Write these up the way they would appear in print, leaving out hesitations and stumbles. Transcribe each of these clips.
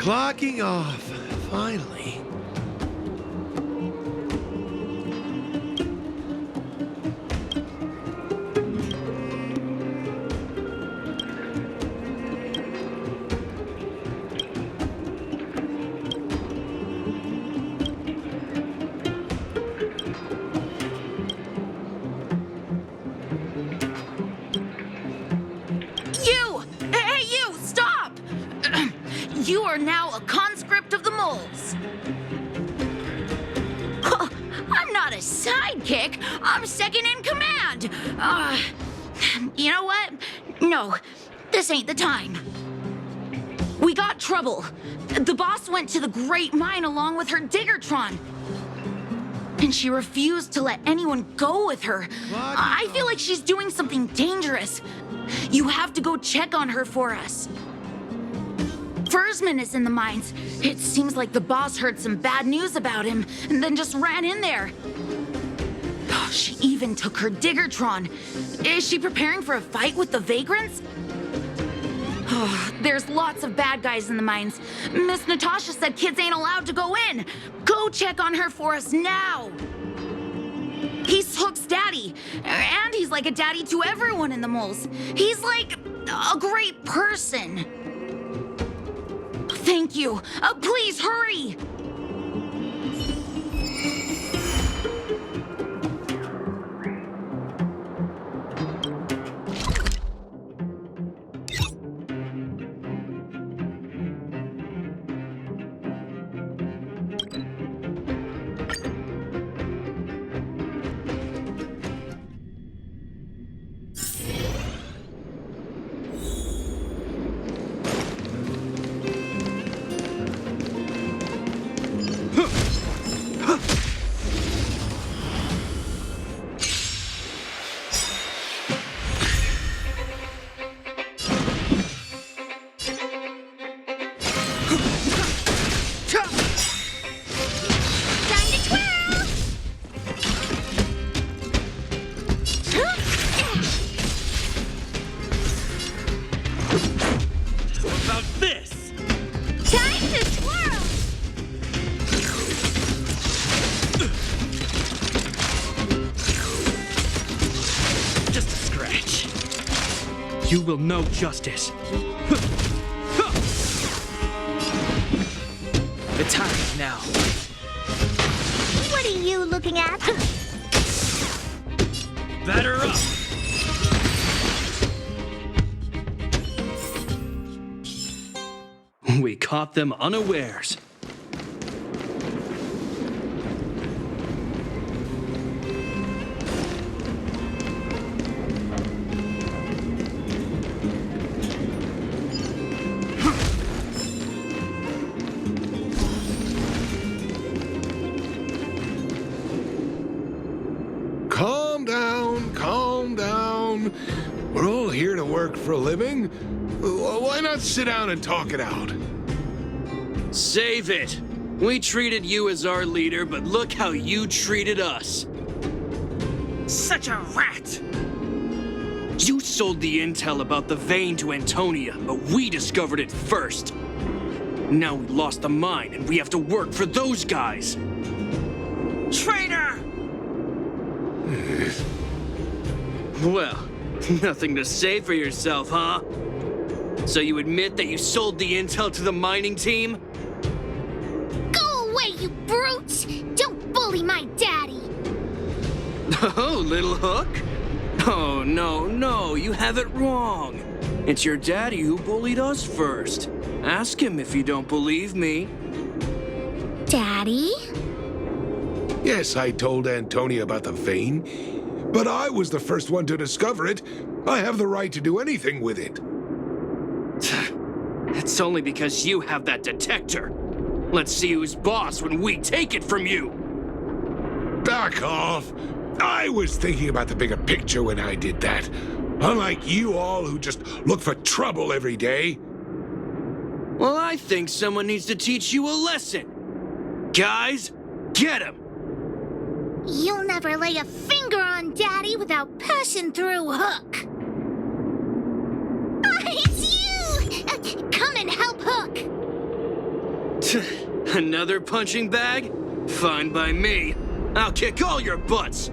Clocking off, finally. You are now a conscript of the moles. I'm not a sidekick. I'm second in command. You know what? No, this ain't the time. We got trouble. The boss went to the Great Mine along with her Diggertron. And she refused to let anyone go with her. I feel like she's doing something dangerous. You have to go check on her for us. Fursman is in the mines. It seems like the boss heard some bad news about him and then just ran in there. Oh, she even took her Diggertron. Is she preparing for a fight with the vagrants? Oh, there's lots of bad guys in the mines. Miss Natasha said kids ain't allowed to go in. Go check on her for us now. He's Hook's daddy, and he's like a daddy to everyone in the moles. He's like a great person. Thank you. Please hurry. You will know justice. The time is now. What are you looking at? Batter up! We caught them unawares. Calm down. We're all here to work for a living. Why not sit down and talk it out? Save it. We treated you as our leader, but look how you treated us. Such a rat! You sold the intel about the vein to Antonia, but we discovered it first. Now we lost the mine, and we have to work for those guys. Traitor! Well, nothing to say for yourself, huh? So you admit that you sold the intel to the mining team? Go away, you brutes! Don't bully my daddy! Oh, little Hook? Oh, no, you have it wrong. It's your daddy who bullied us first. Ask him if you don't believe me. Daddy? Yes, I told Antonia about the vein, but I was the first one to discover it. I have the right to do anything with it. It's only because you have that detector. Let's see who's boss when we take it from you. Back off. I was thinking about the bigger picture when I did that. Unlike you all who just look for trouble every day. Well, I think someone needs to teach you a lesson. Guys, get him! You'll never lay a finger on Daddy without passing through Hook. It's you! Come and help Hook. Another punching bag? Fine by me. I'll kick all your butts.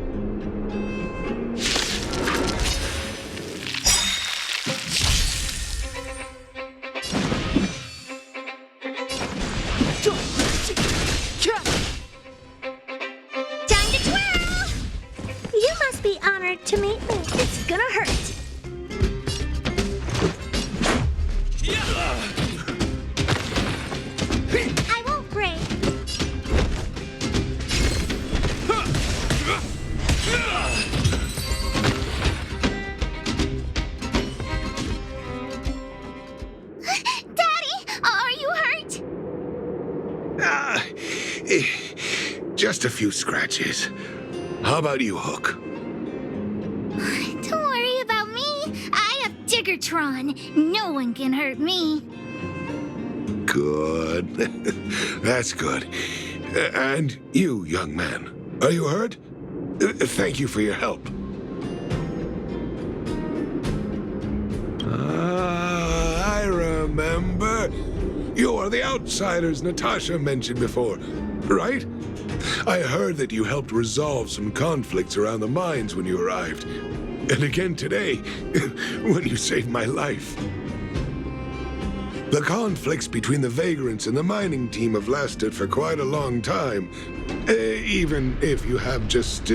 Time to twirl! You must be honored to meet me. It's gonna hurt. I won't break. Daddy, are you hurt? Just a few scratches. How about you, Hook? Don't worry about me. I have Diggertron. No one can hurt me. Good. That's good. And you, young man, are you hurt? Thank you for your help. I remember. You are the outsiders Natasha mentioned before, right? I heard that you helped resolve some conflicts around the mines when you arrived. And again today, when you saved my life. The conflicts between the vagrants and the mining team have lasted for quite a long time. Even if you have just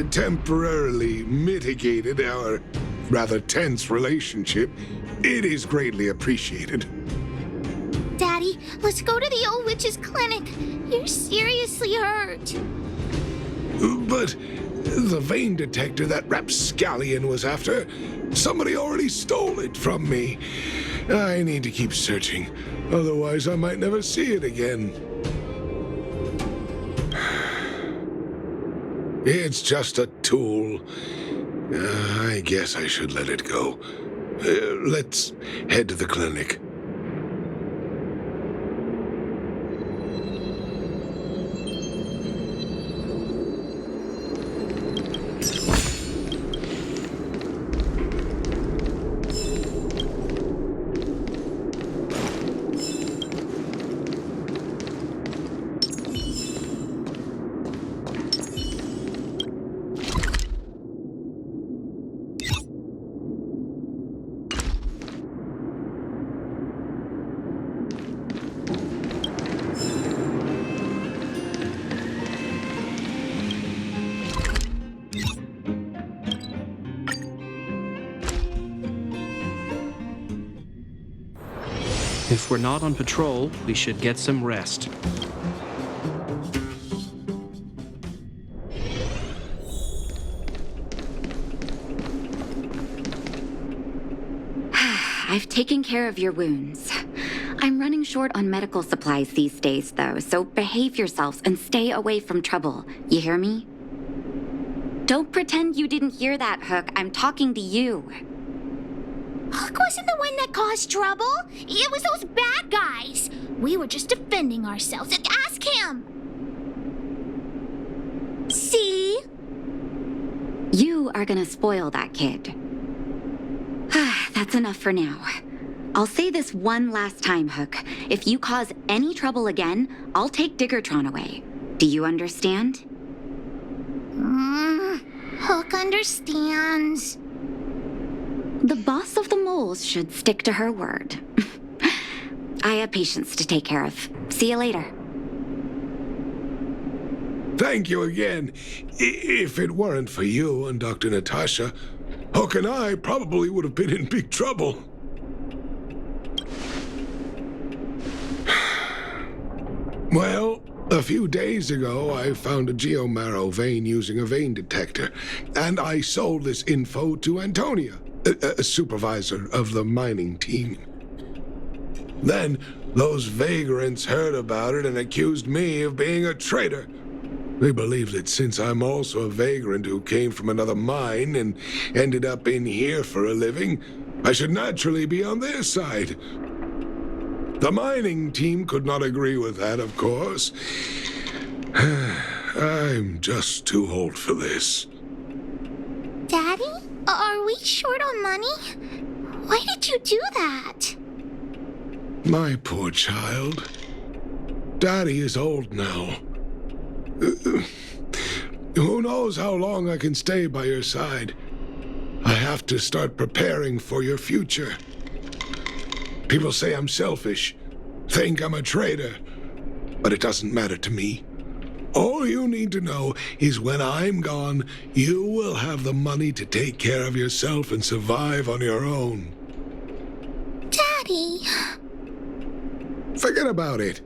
temporarily mitigated our rather tense relationship, it is greatly appreciated. Daddy, let's go to the old witch's clinic. You're seriously hurt. But the vein detector that rapscallion was after, somebody already stole it from me. I need to keep searching, otherwise I might never see it again. It's just a tool. I guess I should let it go. Let's head to the clinic. If we're not on patrol, we should get some rest. I've taken care of your wounds. I'm running short on medical supplies these days, though, so behave yourselves and stay away from trouble. You hear me? Don't pretend you didn't hear that, Hook. I'm talking to you. Hook wasn't the one that caused trouble. It was those bad guys. We were just defending ourselves. Ask him. See? You are gonna spoil that kid. That's enough for now. I'll say this one last time, Hook. If you cause any trouble again, I'll take Diggertron away. Do you understand? Hook understands. The boss of the moles should stick to her word. I have patients to take care of. See you later. Thank you again. If it weren't for you and Dr. Natasha, Hook and I probably would have been in big trouble. Well, a few days ago, I found a geomarrow vein using a vein detector, and I sold this info to Antonia, a supervisor of the mining team. Then, those vagrants heard about it and accused me of being a traitor. They believe that since I'm also a vagrant who came from another mine and ended up in here for a living, I should naturally be on their side. The mining team could not agree with that, of course. I'm just too old for this. Daddy, are we short on money? Why did you do that? My poor child. Daddy is old now. Who knows how long I can stay by your side? I have to start preparing for your future. People say I'm selfish, think I'm a traitor, but it doesn't matter to me. All you need to know is when I'm gone, you will have the money to take care of yourself and survive on your own. Daddy. Forget about it.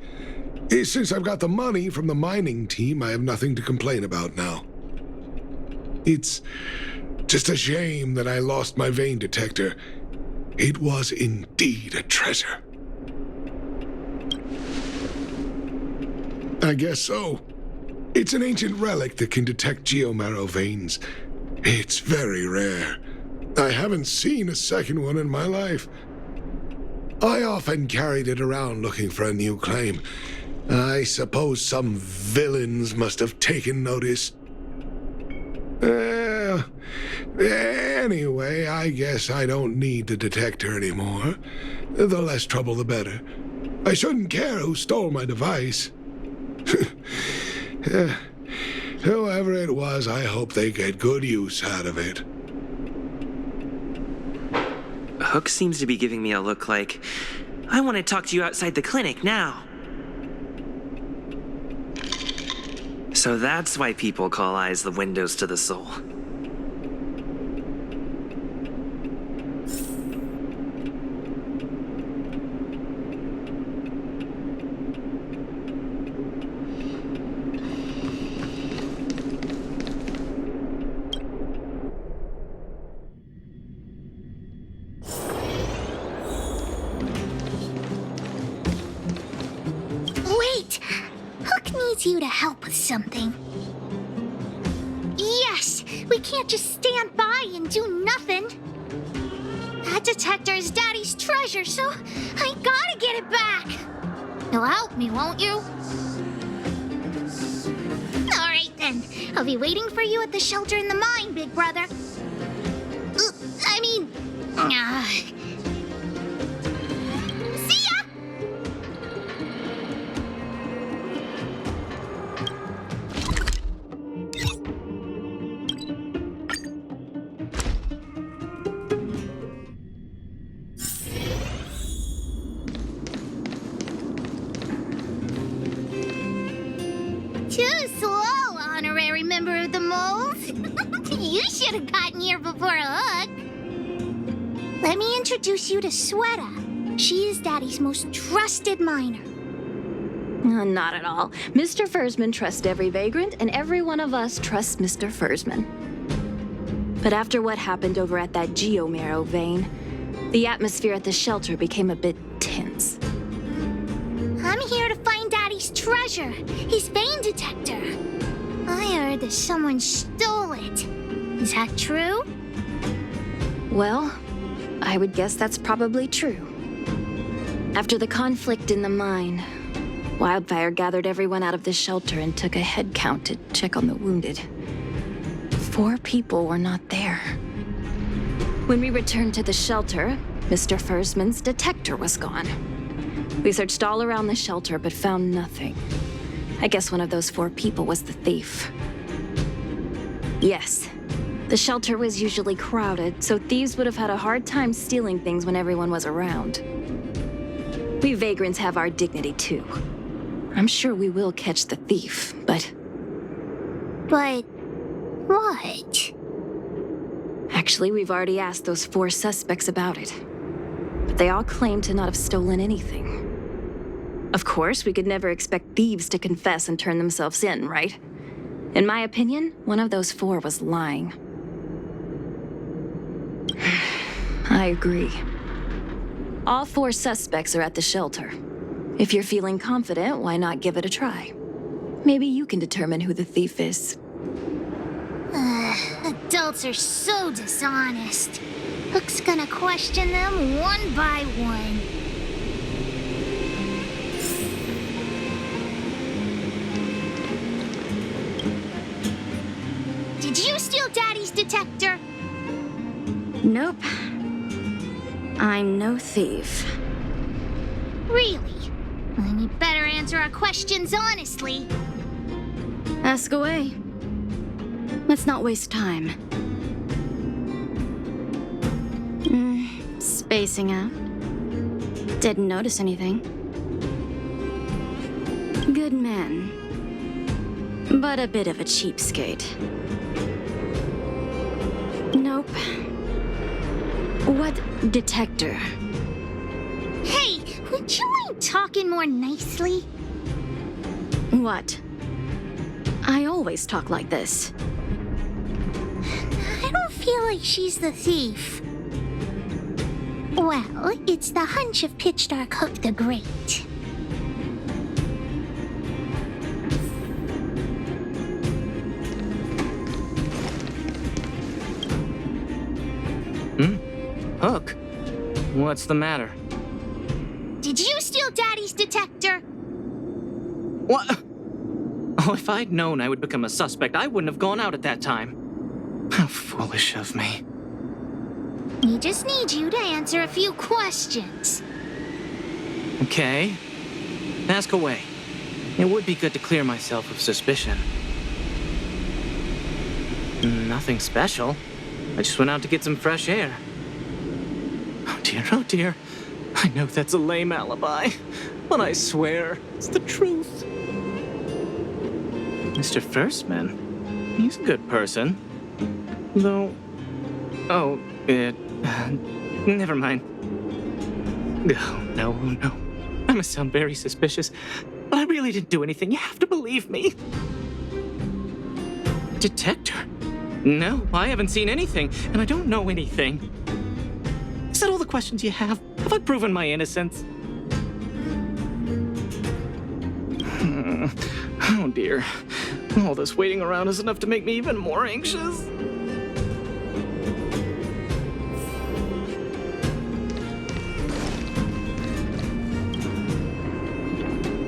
Since I've got the money from the mining team, I have nothing to complain about now. It's just a shame that I lost my vein detector. It was indeed a treasure. I guess so. It's an ancient relic that can detect geomarrow veins. It's very rare. I haven't seen a second one in my life. I often carried it around looking for a new claim. I suppose some villains must have taken notice. Anyway, I guess I don't need the detector anymore. The less trouble, the better. I shouldn't care who stole my device. Whoever it was, I hope they get good use out of it. Hook seems to be giving me a look like, I want to talk to you outside the clinic now. So that's why people call eyes the windows to the soul. Wait! Hook needs you to help with something. Yes! We can't just stand by and do nothing. That detector is Daddy's treasure, so I gotta get it back. You'll help me, won't you? Alright then. I'll be waiting for you at the shelter in the mine, big brother. See ya! Too slow, honorary member of the moles. You should have gotten here before Hook. Let me introduce you to Sweta. She is Daddy's most trusted miner. Not at all. Mr. Fursman trusts every vagrant, and every one of us trusts Mr. Fursman. But after what happened over at that geomarrow vein, the atmosphere at the shelter became a bit tense. I'm here to find Daddy's treasure, his vein detector. I heard that someone stole it. Is that true? Well, I would guess that's probably true. After the conflict in the mine, Wildfire gathered everyone out of the shelter and took a head count to check on the wounded. 4 people were not there. When we returned to the shelter, Mr. Fursman's detector was gone. We searched all around the shelter but found nothing. I guess one of those 4 people was the thief. Yes, the shelter was usually crowded, so thieves would have had a hard time stealing things when everyone was around. We vagrants have our dignity too. I'm sure we will catch the thief, but... But... what? Actually, we've already asked those 4 suspects about it. But they all claim to not have stolen anything. Of course, we could never expect thieves to confess and turn themselves in, right? In my opinion, one of those 4 was lying. I agree. All 4 suspects are at the shelter. If you're feeling confident, why not give it a try? Maybe you can determine who the thief is. Adults are so dishonest. Hook's gonna question them one by one. Did you steal Daddy's detector? Nope. I'm no thief. Really? And you better answer our questions honestly. Ask away. Let's not waste time. Spacing out. Didn't notice anything. Good man. But a bit of a cheapskate. Nope. What detector? Hey, would you mind talking more nicely? What? I always talk like this. I don't feel like she's the thief. Well, it's the hunch of Pitch Dark Hook the Great. Hook? What's the matter? Did you steal Daddy's detector? What? Oh, if I'd known I would become a suspect, I wouldn't have gone out at that time. How foolish of me. We just need you to answer a few questions. Okay. Ask away. It would be good to clear myself of suspicion. Nothing special. I just went out to get some fresh air. Oh dear, oh dear. I know that's a lame alibi, but I swear it's the truth. Mr. Firstman, he's a good person. Though... Oh, never mind. No. I must sound very suspicious, but I really didn't do anything. You have to believe me. Detector? No, I haven't seen anything, and I don't know anything. Is that all the questions you have? Have I proven my innocence? Oh dear. All this waiting around is enough to make me even more anxious.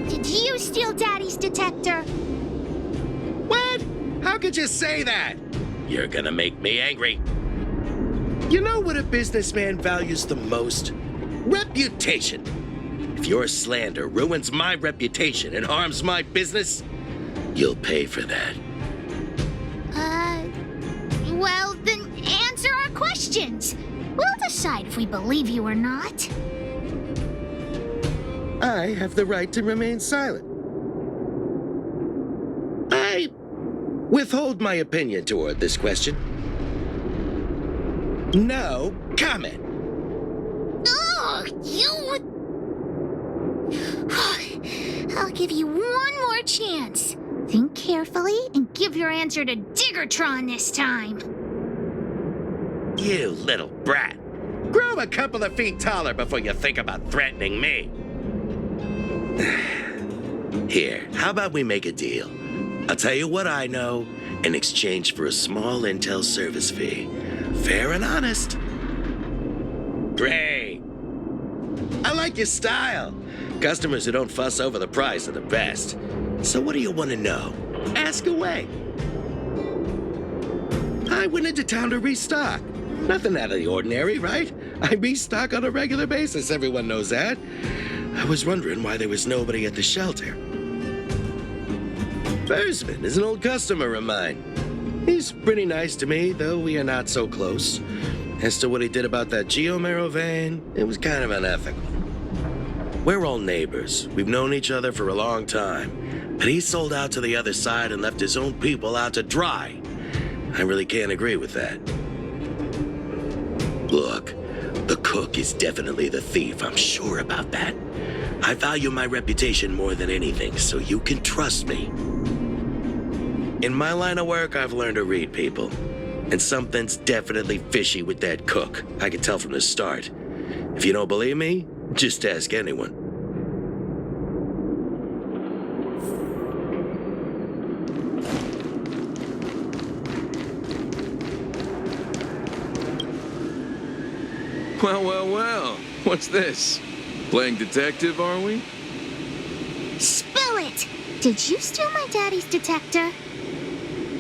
Did you steal Daddy's detector? What? How could you say that? You're gonna make me angry. You know what a businessman values the most? Reputation. If your slander ruins my reputation and harms my business, you'll pay for that. Well, then answer our questions. We'll decide if we believe you or not. I have the right to remain silent. I withhold my opinion toward this question. No comment. Ugh, you... I'll give you one more chance. Think carefully and give your answer to Diggertron this time. You little brat. Grow a couple of feet taller before you think about threatening me. Here, how about we make a deal? I'll tell you what I know in exchange for a small intel service fee. Fair and honest. Great. I like your style. Customers who don't fuss over the price are the best. So what do you want to know? Ask away. I went into town to restock. Nothing out of the ordinary, right? I restock on a regular basis, everyone knows that. I was wondering why there was nobody at the shelter. Versman is an old customer of mine. He's pretty nice to me, though we are not so close. As to what he did about that geomarrow vein, it was kind of unethical. We're all neighbors. We've known each other for a long time. But he sold out to the other side and left his own people out to dry. I really can't agree with that. Look, the cook is definitely the thief, I'm sure about that. I value my reputation more than anything, so you can trust me. In my line of work, I've learned to read people. And something's definitely fishy with that cook. I could tell from the start. If you don't believe me, just ask anyone. Well. What's this? Playing detective, are we? Spill it! Did you steal my daddy's detector?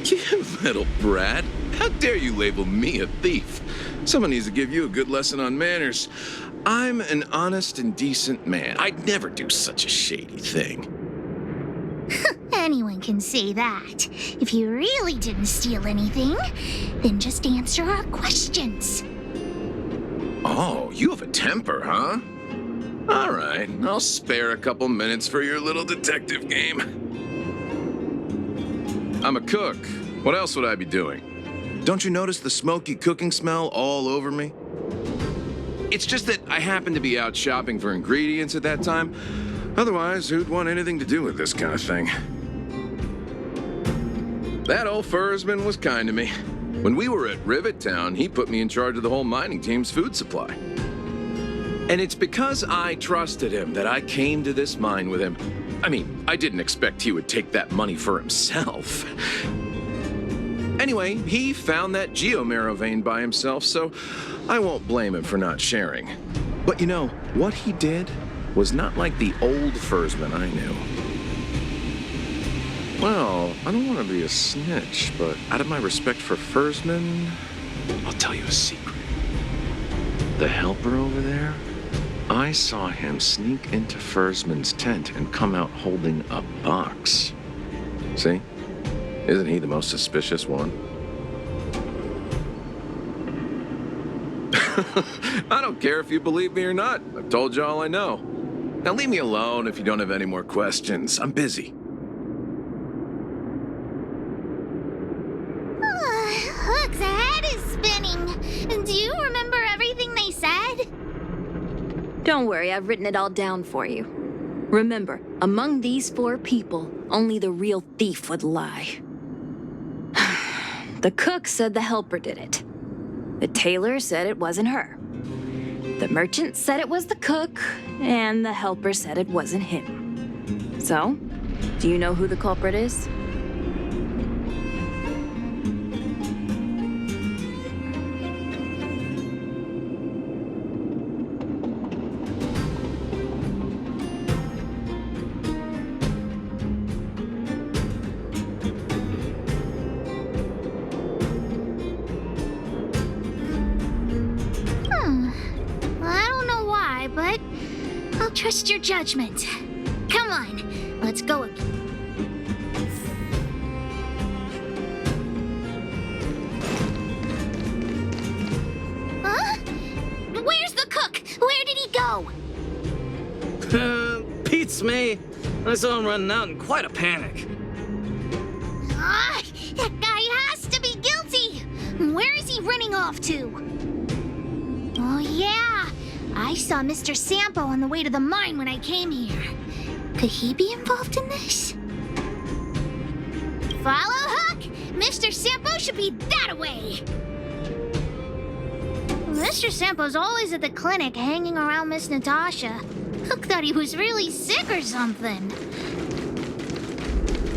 You little brat. How dare you label me a thief? Someone needs to give you a good lesson on manners. I'm an honest and decent man. I'd never do such a shady thing. Anyone can say that. If you really didn't steal anything, then just answer our questions. Oh, you have a temper, huh? All right, I'll spare a couple minutes for your little detective game. I'm a cook. What else would I be doing? Don't you notice the smoky cooking smell all over me? It's just that I happened to be out shopping for ingredients at that time. Otherwise, who'd want anything to do with this kind of thing? That old Fursman was kind to me. When we were at Rivet Town, he put me in charge of the whole mining team's food supply. And it's because I trusted him that I came to this mine with him. I mean, I didn't expect he would take that money for himself. Anyway, he found that geomarrow vein by himself, so I won't blame him for not sharing. But you know, what he did was not like the old Fursman I knew. Well, I don't want to be a snitch, but out of my respect for Fursman, I'll tell you a secret. The helper over there, I saw him sneak into Fursman's tent and come out holding a box. See? Isn't he the most suspicious one? I don't care if you believe me or not. I've told you all I know. Now leave me alone if you don't have any more questions. I'm busy. Hook's head is spinning. Do you remember everything they said? Don't worry, I've written it all down for you. Remember, among these 4 people, only the real thief would lie. The cook said the helper did it. The tailor said it wasn't her. The merchant said it was the cook, and the helper said it wasn't him. So, do you know who the culprit is? But I'll trust your judgment. Come on, let's go again. Huh? Where's the cook? Where did he go? Beats me. I saw him running out in quite a panic. Ah, that guy has to be guilty. Where is he running off to? Oh, yeah. I saw Mr. Sampo on the way to the mine when I came here. Could he be involved in this? Follow Hook! Mr. Sampo should be that way! Mr. Sampo's always at the clinic hanging around Miss Natasha. Hook thought he was really sick or something.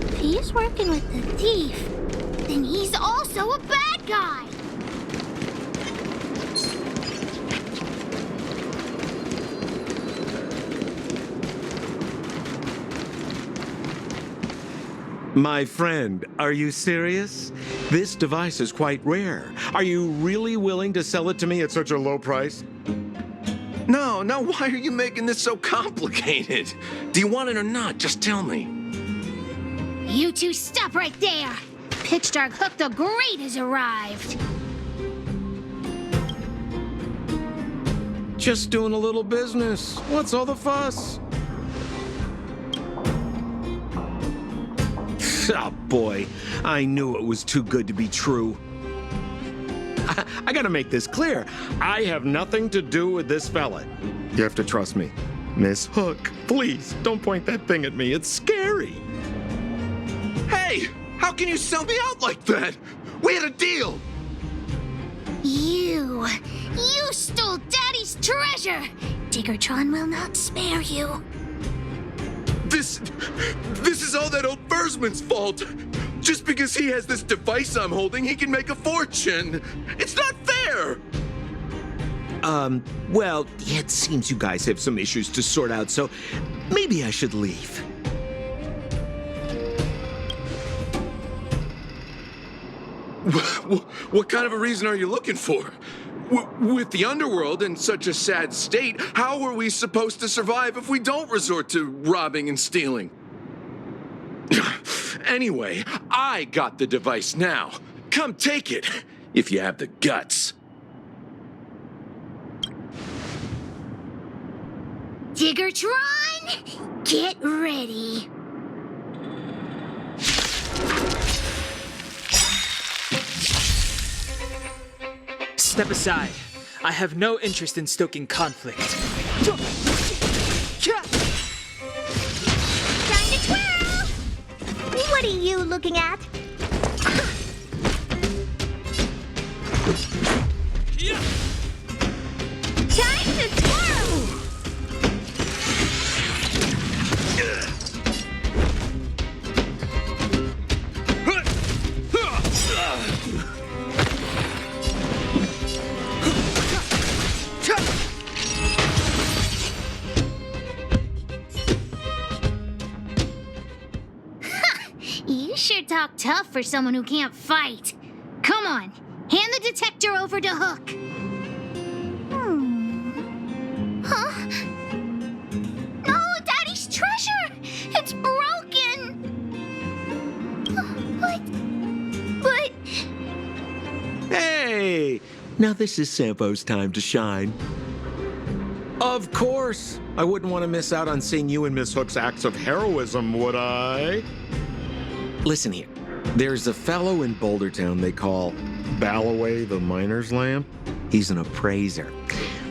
If he's working with the thief, then he's also a bad guy! My friend, are you serious? This device is quite rare. Are you really willing to sell it to me at such a low price? No, why are you making this so complicated? Do you want it or not? Just tell me. You two stop right there! Pitch Dark Hook the Great has arrived! Just doing a little business. What's all the fuss? Oh boy, I knew it was too good to be true. I gotta make this clear. I have nothing to do with this fella. You have to trust me. Miss Hook, please don't point that thing at me. It's scary. Hey, how can you sell me out like that? We had a deal. You stole Daddy's treasure! Diggertron will not spare you. This is all that old Fursman's fault. Just because he has this device I'm holding, he can make a fortune. It's not fair. Well, it seems you guys have some issues to sort out, so maybe I should leave. What kind of a reason are you looking for? With the underworld in such a sad state, how are we supposed to survive if we don't resort to robbing and stealing? Anyway, I got the device now. Come take it, if you have the guts. Diggertron, get ready. Step aside. I have no interest in stoking conflict. Time to twirl! What are you looking at? Time to twirl! You sure talk tough for someone who can't fight. Come on, hand the detector over to Hook. Huh? No, Daddy's treasure! It's broken! But... Hey! Now this is Sampo's time to shine. Of course! I wouldn't want to miss out on seeing you and Miss Hook's acts of heroism, would I? Listen here. There's a fellow in Bouldertown they call Balloway the Miner's Lamp. He's an appraiser.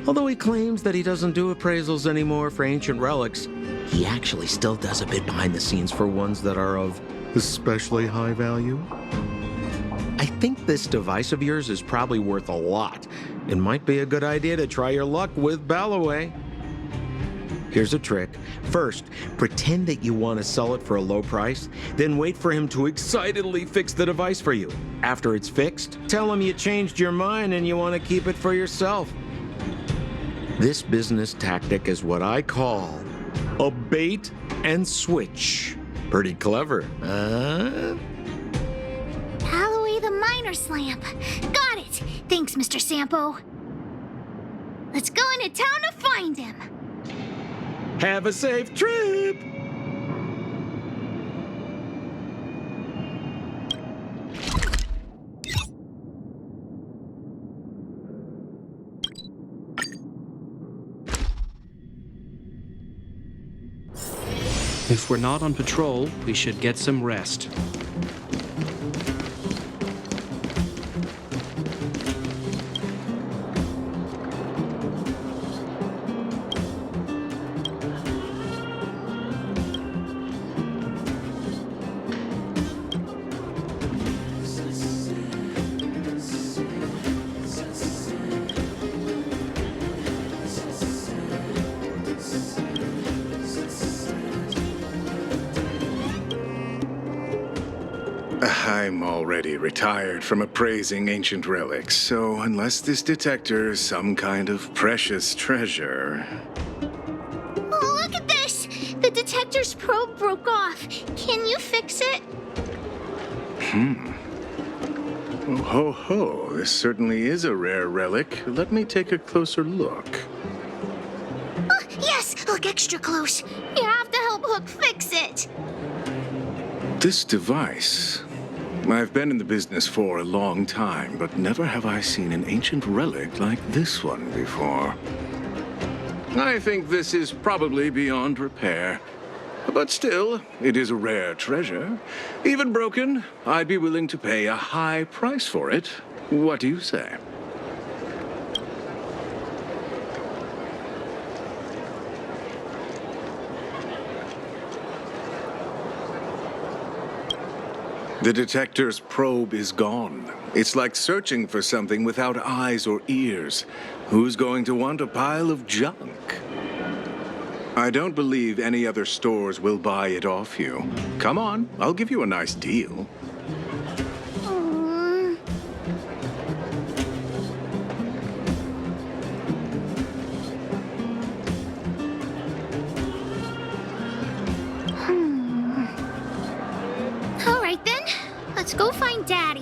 Although he claims that he doesn't do appraisals anymore for ancient relics, he actually still does a bit behind the scenes for ones that are of especially high value. I think this device of yours is probably worth a lot. It might be a good idea to try your luck with Balloway. Here's a trick. First, pretend that you want to sell it for a low price, then wait for him to excitedly fix the device for you. After it's fixed, tell him you changed your mind and you want to keep it for yourself. This business tactic is what I call a bait and switch. Pretty clever, huh? Balloway the Miner's Lamp. Got it. Thanks, Mr. Sampo. Let's go into town to find him. Have a safe trip! If we're not on patrol, we should get some rest. I'm already retired from appraising ancient relics, so unless this detector is some kind of precious treasure... Oh, look at this! The detector's probe broke off. Can you fix it? Oh, ho, ho. This certainly is a rare relic. Let me take a closer look. Yes! Look extra close. You have to help Hook fix it. This device... I've been in the business for a long time, but never have I seen an ancient relic like this one before. I think this is probably beyond repair. But still, it is a rare treasure. Even broken, I'd be willing to pay a high price for it. What do you say? The detector's probe is gone. It's like searching for something without eyes or ears. Who's going to want a pile of junk? I don't believe any other stores will buy it off you. Come on, I'll give you a nice deal. All right then, let's go find Daddy.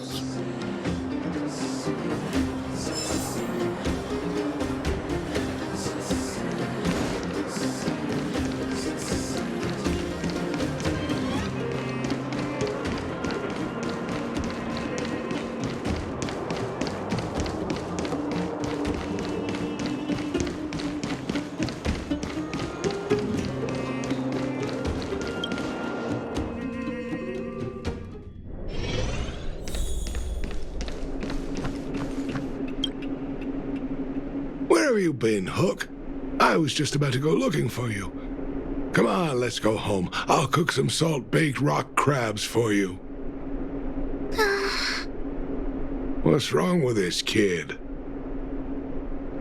have you been, Hook? I was just about to go looking for you. Come on, let's go home. I'll cook some salt-baked rock crabs for you. What's wrong with this kid?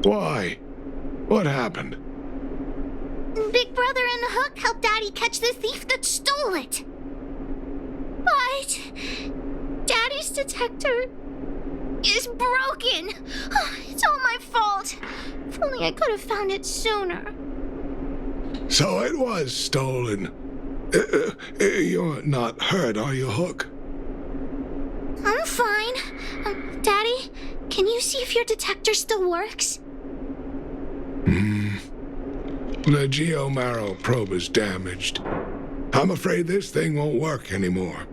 Why? What happened? Big Brother and Hook helped Daddy catch the thief that stole it. But Daddy's detector is broken. It's all my fault. If only I could have found it sooner. So it was stolen. You're not hurt, are you, Hook? I'm fine. Daddy, can you see if your detector still works? The Geo-Marrow probe is damaged. I'm afraid this thing won't work anymore.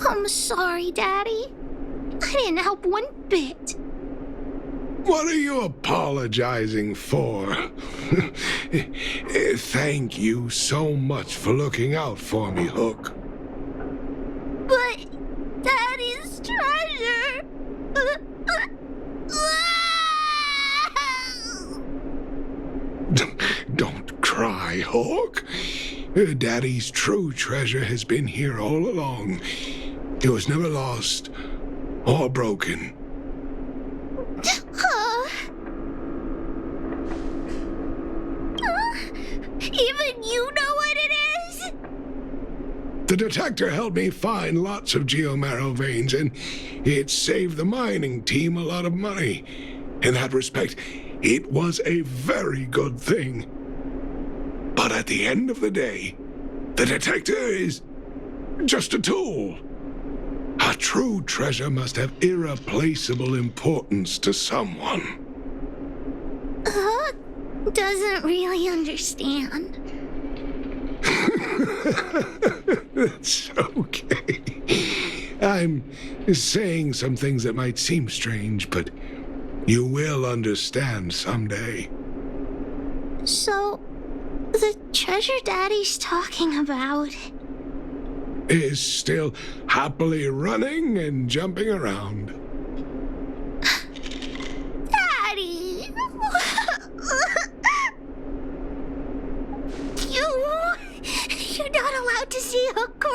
I'm sorry, Daddy. I didn't help one bit. What are you apologizing for? Thank you so much for looking out for me, Hook. But Daddy's treasure... Don't cry, Hook. Daddy's true treasure has been here all along. It was never lost or broken. Even you know what it is? The detector helped me find lots of Geo-Marrow veins, and it saved the mining team a lot of money. In that respect, it was a very good thing. But at the end of the day, the detector is just a tool. A true treasure must have irreplaceable importance to someone. Doesn't really understand. That's okay. I'm saying some things that might seem strange, but you will understand someday. So, the treasure Daddy's talking about is still happily running and jumping around. Daddy! You're not allowed to see Hook cry.